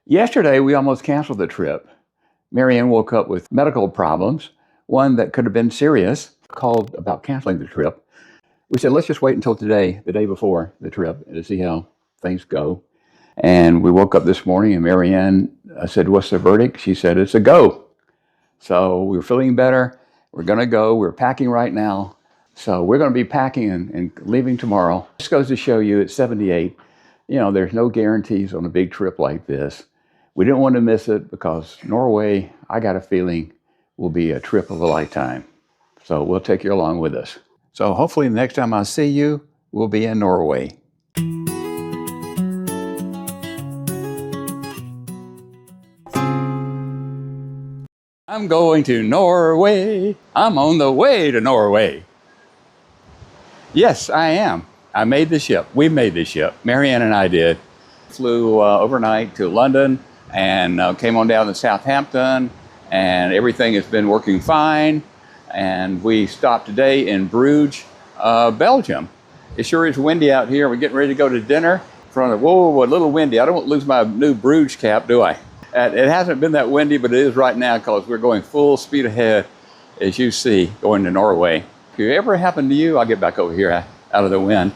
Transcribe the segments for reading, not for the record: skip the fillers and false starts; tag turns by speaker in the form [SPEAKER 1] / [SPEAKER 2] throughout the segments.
[SPEAKER 1] Yesterday, we almost canceled the trip. Marianne woke up with medical problems, one that could have been serious, called about canceling the trip. We said, let's just wait until today, the day before the trip, to see how things go. And we woke up this morning and Marianne said, what's the verdict? She said, it's a go. So we were feeling better. We're going to go. We're packing right now. So we're going to be packing and leaving tomorrow. This goes to show you at 78, there's no guarantees on a big trip like this. We didn't want to miss it because Norway, I got a feeling, will be a trip of a lifetime. So we'll take you along with us. So hopefully the next time I see you, we'll be in Norway. I'm going to Norway. I'm on the way to Norway. Yes, I am. I made the ship. We made the ship. Marianne and I did. Flew overnight to London and came on down to Southampton, and everything has been working fine. And we stopped today in Bruges, Belgium. It sure is windy out here. We're getting ready to go to dinner. Whoa, a little windy. I don't lose my new Bruges cap, do I? It hasn't been that windy, but it is right now because we're going full speed ahead, as you see, going to Norway. If it ever happened to you, I'll get back over here out of the wind,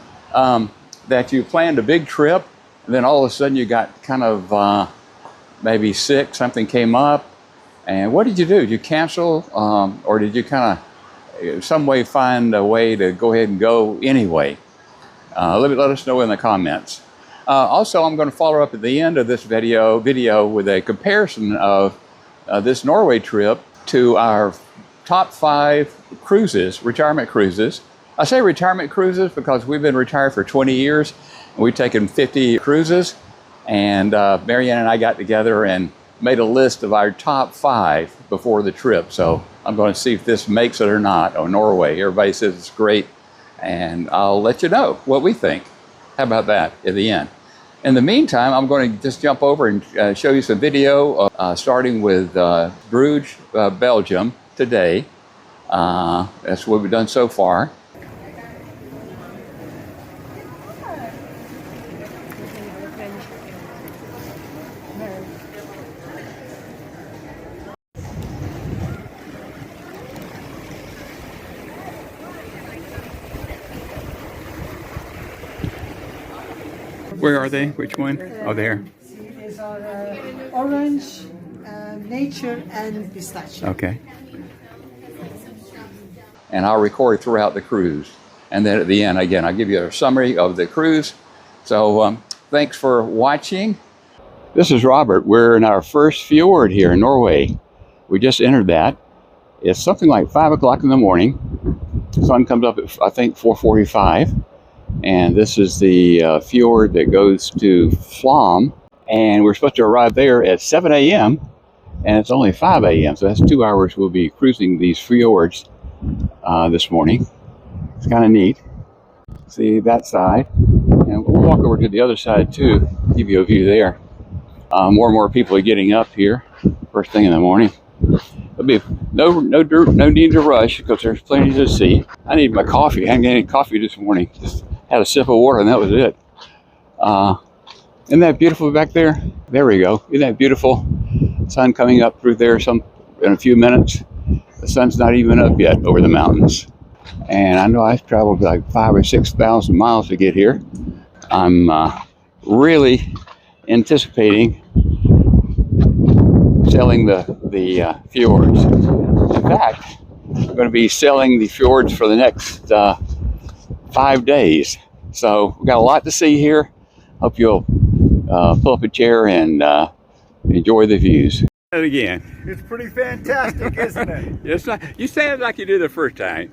[SPEAKER 1] that you planned a big trip, and then all of a sudden you got kind of maybe sick, something came up, and what did you do? Did you cancel, or did you kind of some way find a way to go ahead and go anyway? Let us know in the comments. Also, I'm going to follow up at the end of this video with a comparison of this Norway trip to our top 5 cruises, retirement cruises. I say retirement cruises because we've been retired for 20 years. And we've taken 50 cruises, and Marianne and I got together and made a list of our top 5 before the trip. So I'm going to see if this makes it or not on Norway. Everybody says it's great, and I'll let you know what we think. How about that at the end? In the meantime, I'm going to just jump over and show you some video, starting with Bruges, Belgium today. That's what we've done so far. Where are they? Which one? Oh, there.
[SPEAKER 2] These are orange, nature, and pistachio.
[SPEAKER 1] Okay. And I'll record throughout the cruise. And then at the end, again, I'll give you a summary of the cruise. So thanks for watching. This is Robert. We're in our first fjord here in Norway. We just entered that. It's something like 5 o'clock in the morning. The sun comes up at, I think, 4:45. And this is the fjord that goes to Flåm. And we're supposed to arrive there at 7 a.m. And it's only 5 a.m. So that's 2 hours we'll be cruising these fjords this morning. It's kind of neat. See that side. And we'll walk over to the other side too, give you a view there. More and more people are getting up here first thing in the morning. There'll be no need to rush because there's plenty to see. I need my coffee. I hadn't had any coffee this morning. Just had a sip of water and that was it. Isn't that beautiful back there? There we go. Isn't that beautiful? Sun coming up through there in a few minutes. The sun's not even up yet over the mountains. And I know I've traveled like 5,000 or 6,000 miles to get here. I'm really anticipating sailing the fjords. In fact, I'm going to be sailing the fjords for the next 5 days. So we've got a lot to see here. Hope you'll pull up a chair and enjoy the views. Again.
[SPEAKER 3] It's pretty fantastic, isn't it?
[SPEAKER 1] It's not, you say it like you did the first time.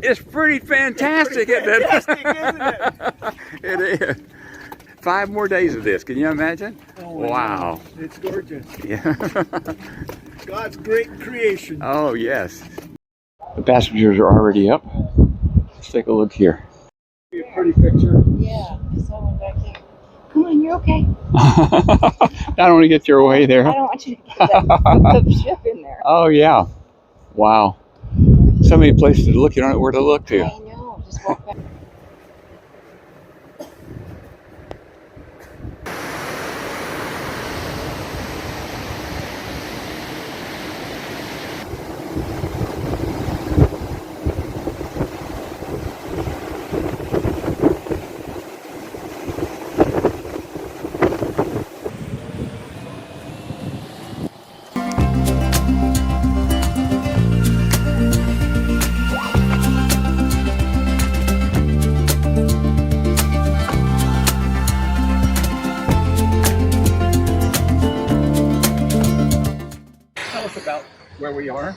[SPEAKER 1] It's pretty fantastic, isn't it? It is. 5 more days of this. Can you imagine?
[SPEAKER 3] Oh,
[SPEAKER 1] wow.
[SPEAKER 3] It's gorgeous.
[SPEAKER 1] Yeah.
[SPEAKER 3] God's great creation.
[SPEAKER 1] Oh, yes. The passengers are already up. Let's take a look here.
[SPEAKER 3] A pretty picture.
[SPEAKER 4] Yeah, someone back there. Come on, you're okay.
[SPEAKER 1] I don't want to get your way there.
[SPEAKER 4] I don't want you to get the ship in there.
[SPEAKER 1] Oh, yeah. Wow. So many places to look, you don't know where to look to.
[SPEAKER 4] I know, just walk back.
[SPEAKER 1] where we are?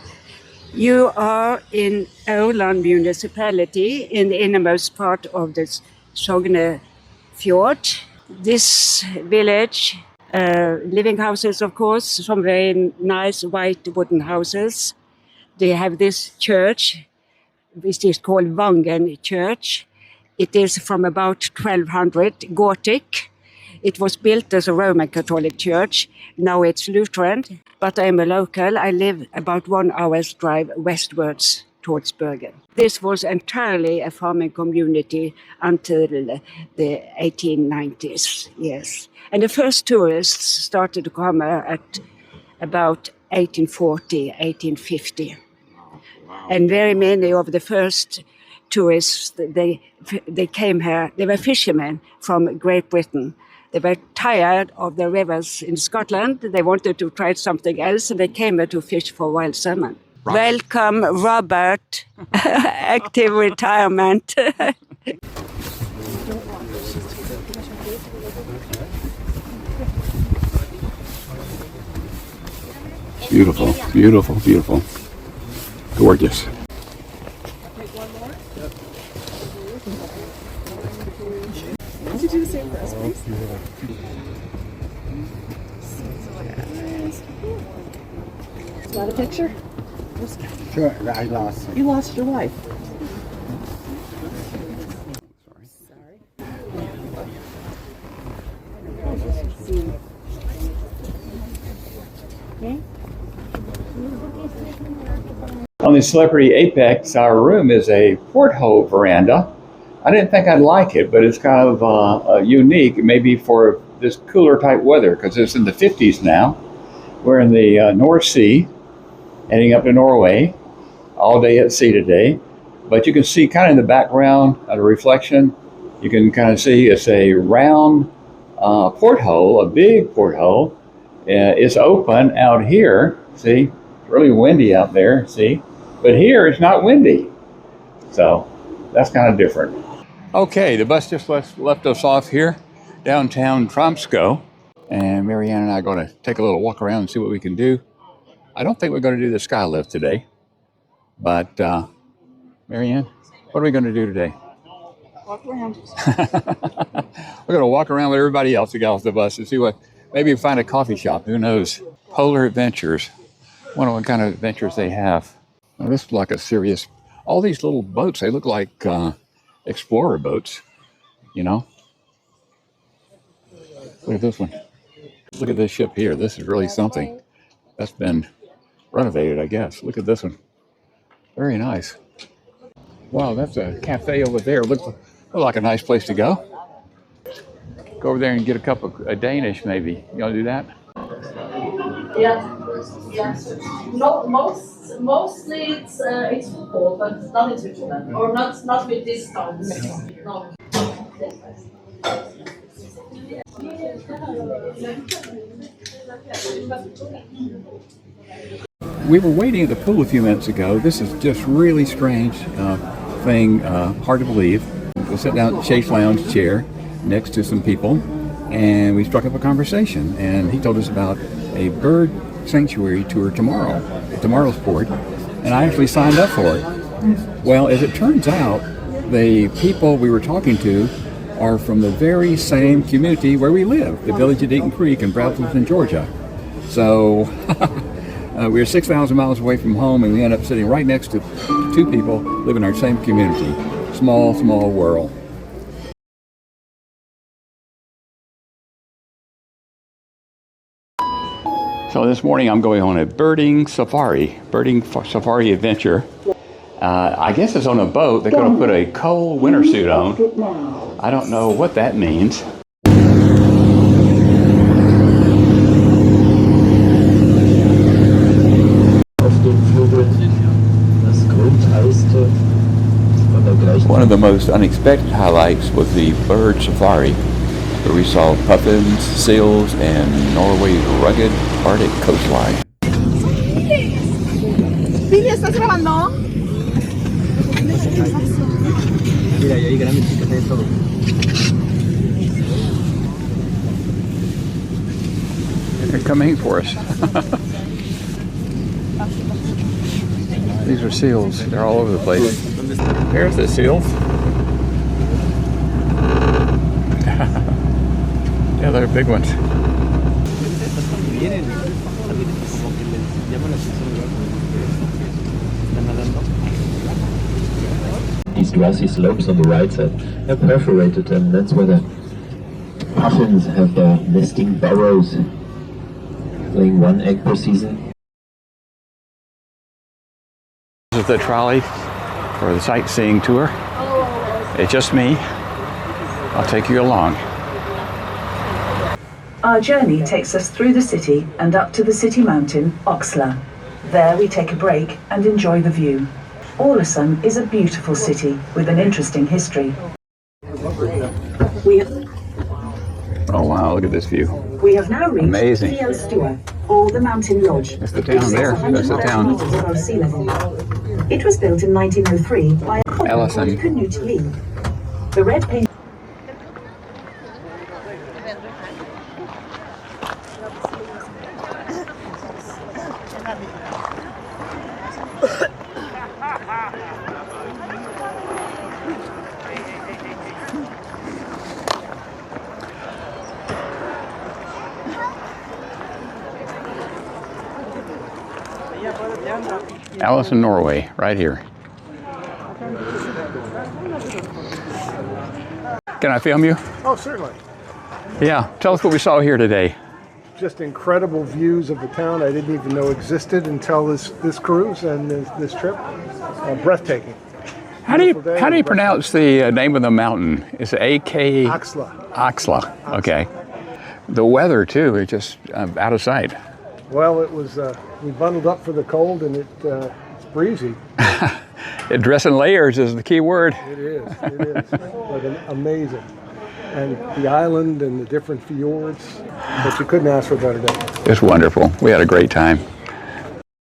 [SPEAKER 5] You are in Olden municipality in the innermost part of the Sogne Fjord. This village, living houses of course, some very nice white wooden houses. They have this church, which is called Vangen Church. It is from about 1200, Gothic. It was built as a Roman Catholic church. Now it's Lutheran, but I'm a local. I live about 1 hour's drive westwards towards Bergen. This was entirely a farming community until the 1890s, yes. And the first tourists started to come at about 1840, 1850. And very many of the first tourists, they came here, they were fishermen from Great Britain. They were tired of the rivers in Scotland. They wanted to try something else, and they came here to fish for wild salmon. Welcome, Robert. Active retirement.
[SPEAKER 1] Beautiful, beautiful, beautiful. Gorgeous.
[SPEAKER 6] Could you do the same for us, please? Got a picture?
[SPEAKER 3] Sure, I lost it.
[SPEAKER 6] You lost your wife. Sorry.
[SPEAKER 1] On the Celebrity Apex, our room is a porthole veranda. I didn't think I'd like it, but it's kind of unique, maybe for this cooler type weather, because it's in the 50s now. We're in the North Sea, heading up to Norway, all day at sea today. But you can see kind of in the background, a reflection, you can kind of see it's a round porthole, a big porthole. It's open out here, see? It's really windy out there, see? But here it's not windy. So that's kind of different. Okay, the bus just left us off here, downtown Tromsø. And Marianne and I are going to take a little walk around and see what we can do. I don't think we're going to do the sky lift today. But Marianne, what are we going to do today?
[SPEAKER 4] Walk around.
[SPEAKER 1] We're going to walk around with everybody else who got off the bus and see what, maybe find a coffee shop, who knows. Polar Adventures. Wonder what kind of adventures they have. Well, this is like a serious, all these little boats, they look like explorer boats, you know. Look at this one. Look at this ship here. This is really something. That's been renovated, I guess. Look at this one. Very nice. Wow, that's a cafe over there. Looks like a nice place to go. Go over there and get a cup of a Danish, maybe. You want to do that?
[SPEAKER 7] Yeah. No, mostly it's football, but not in Switzerland, or not with discounts. No.
[SPEAKER 1] We were waiting at the pool a few minutes ago. This is just really strange thing, hard to believe. We sat down at the Chase Lounge chair next to some people, and we struck up a conversation. And he told us about a bird sanctuary tour tomorrow's port, and I actually signed up for it. Well, as it turns out, the people we were talking to are from the very same community where we live, the village of Eaton Creek in Braselton, Georgia. So we're 6,000 miles away from home, and we end up sitting right next to two people living in our same community. Small, small world. So this morning I'm going on a birding safari adventure. I guess it's on a boat. They're going to put a cold winter suit on. I don't know what that means. One of the most unexpected highlights was the bird safari, where we saw puffins, seals, and Norway's rugged Arctic coastline.
[SPEAKER 6] Vivi, ¿estás grabando?
[SPEAKER 3] Mira, yo ahí grande chica todo.
[SPEAKER 1] They're coming for us. These are seals. They're all over the place. There's the seals. Yeah, they're big ones.
[SPEAKER 8] These grassy slopes on the right side are perforated, and that's where the puffins have their nesting burrows, laying 1 egg per season.
[SPEAKER 1] This is the trolley for the sightseeing tour. It's just me. I'll take you along.
[SPEAKER 9] Our journey takes us through the city and up to the city mountain, Aksla. There we take a break and enjoy the view. Ålesund is a beautiful city with an interesting history.
[SPEAKER 1] Oh wow, look at this view.
[SPEAKER 9] We have now reached
[SPEAKER 1] Amazing.
[SPEAKER 9] Fjords, or the mountain lodge.
[SPEAKER 1] That's the town there. That's the town.
[SPEAKER 9] Meters above sea level. It was built in 1903 by a
[SPEAKER 1] Ellison.
[SPEAKER 9] Knut Lee. The red paint.
[SPEAKER 1] Allison, Norway, right here. Can I film you?
[SPEAKER 10] Oh, certainly.
[SPEAKER 1] Yeah, tell us what we saw here today.
[SPEAKER 10] Just incredible views of the town I didn't even know existed until this cruise and this trip. Breathtaking.
[SPEAKER 1] How do you pronounce the name of the mountain? Is it A-K?
[SPEAKER 10] Aksla.
[SPEAKER 1] Aksla, okay. The weather too is just out of sight.
[SPEAKER 10] Well, it was, we bundled up for the cold and it's breezy.
[SPEAKER 1] Dress in layers is the key word.
[SPEAKER 10] It is, but amazing. And the island and the different fjords, but you couldn't ask for a better day.
[SPEAKER 1] It's wonderful. We had a great time.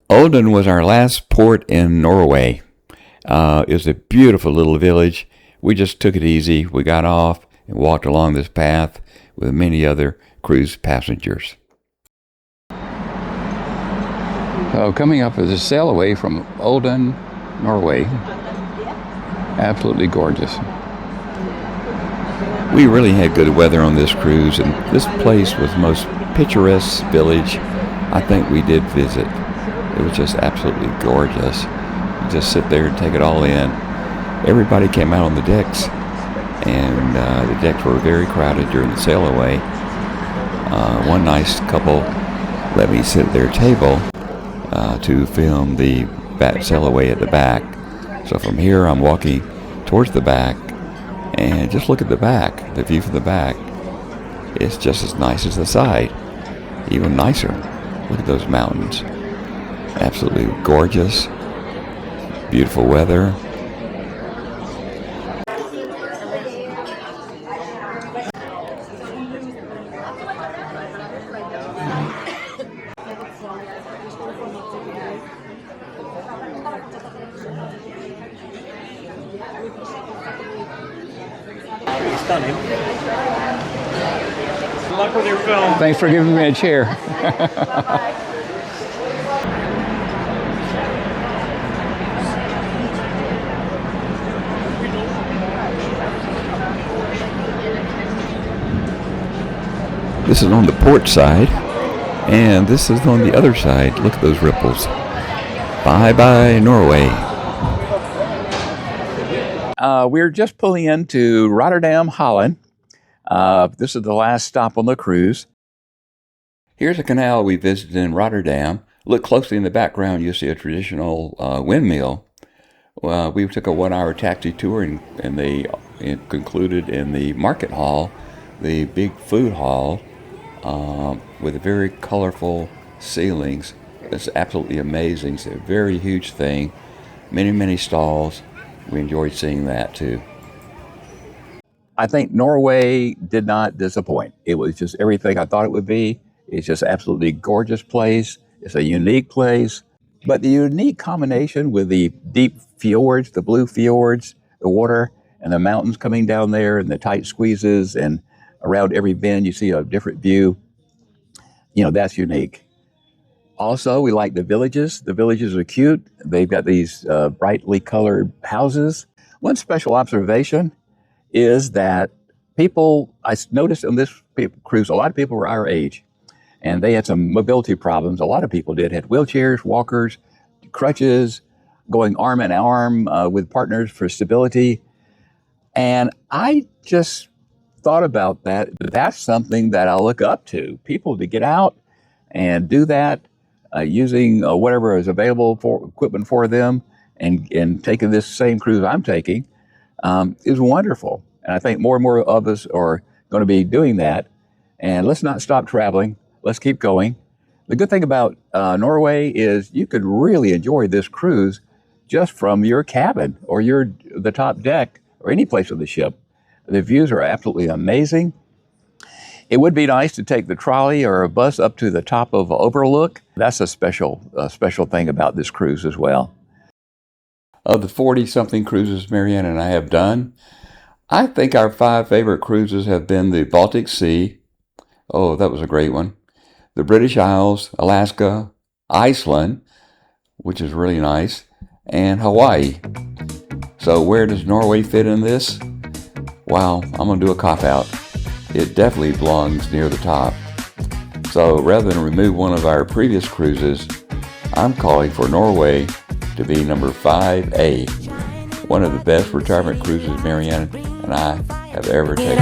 [SPEAKER 1] Olden was our last port in Norway. It was a beautiful little village. We just took it easy. We got off and walked along this path with many other cruise passengers. So coming up is a sail away from Olden, Norway. Absolutely gorgeous. We really had good weather on this cruise, and this place was the most picturesque village I think we did visit. It was just absolutely gorgeous. You just sit there and take it all in. Everybody came out on the decks, and the decks were very crowded during the sail away. One nice couple let me sit at their table to film the sail away at the back. So from here I'm walking towards the back, and just look at the back, the view from the back. It's just as nice as the side, even nicer. Look at those mountains. Absolutely gorgeous, beautiful weather.
[SPEAKER 11] Stunning. Good luck with your film.
[SPEAKER 1] Thanks for giving me a chair. This is on the port side, and this is on the other side. Look at those ripples. Bye-bye, Norway. We're just pulling into Rotterdam, Holland. This is the last stop on the cruise. Here's a canal we visited in Rotterdam. Look closely in the background, you'll see a traditional windmill. We took a 1-hour taxi tour, and they concluded in the market hall, the big food hall, with very colorful ceilings. It's absolutely amazing. It's a very huge thing. Many, many stalls. We enjoyed seeing that too. I think Norway did not disappoint. It was just everything I thought it would be. It's just absolutely gorgeous place. It's a unique place. But the unique combination with the deep fjords, the blue fjords, the water, and the mountains coming down there, and the tight squeezes, and around every bend you see a different view. You know, that's unique. Also, we like the villages. The villages are cute. They've got these brightly colored houses. One special observation is that I noticed on this cruise, a lot of people were our age, and they had some mobility problems. A lot of people had wheelchairs, walkers, crutches, going arm in arm with partners for stability. And I just thought about that. That's something that I look up to, people to get out and do that using whatever is available for equipment for them, and taking this same cruise I'm taking is wonderful. And I think more and more of us are going to be doing that. And let's not stop traveling. Let's keep going. The good thing about Norway is you could really enjoy this cruise just from your cabin or the top deck or any place of the ship. The views are absolutely amazing. It would be nice to take the trolley or a bus up to the top of Overlook. That's a special thing about this cruise as well. Of the 40-something cruises Marianne and I have done, I think our 5 favorite cruises have been the Baltic Sea. Oh, that was a great one. The British Isles, Alaska, Iceland, which is really nice, and Hawaii. So where does Norway fit in this? Wow, I'm going to do a cop-out. It definitely belongs near the top. So rather than remove one of our previous cruises, I'm calling for Norway to be number 5A, one of the best retirement cruises Marianne and I have ever taken.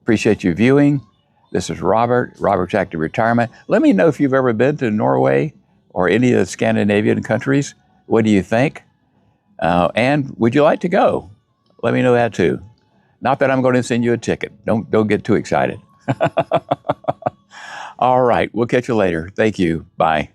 [SPEAKER 1] Appreciate you viewing. This is Robert's Active Retirement. Let me know if you've ever been to Norway or any of the Scandinavian countries. What do you think? And would you like to go? Let me know that too. Not that I'm going to send you a ticket. Don't get too excited. All right, we'll catch you later. Thank you. Bye.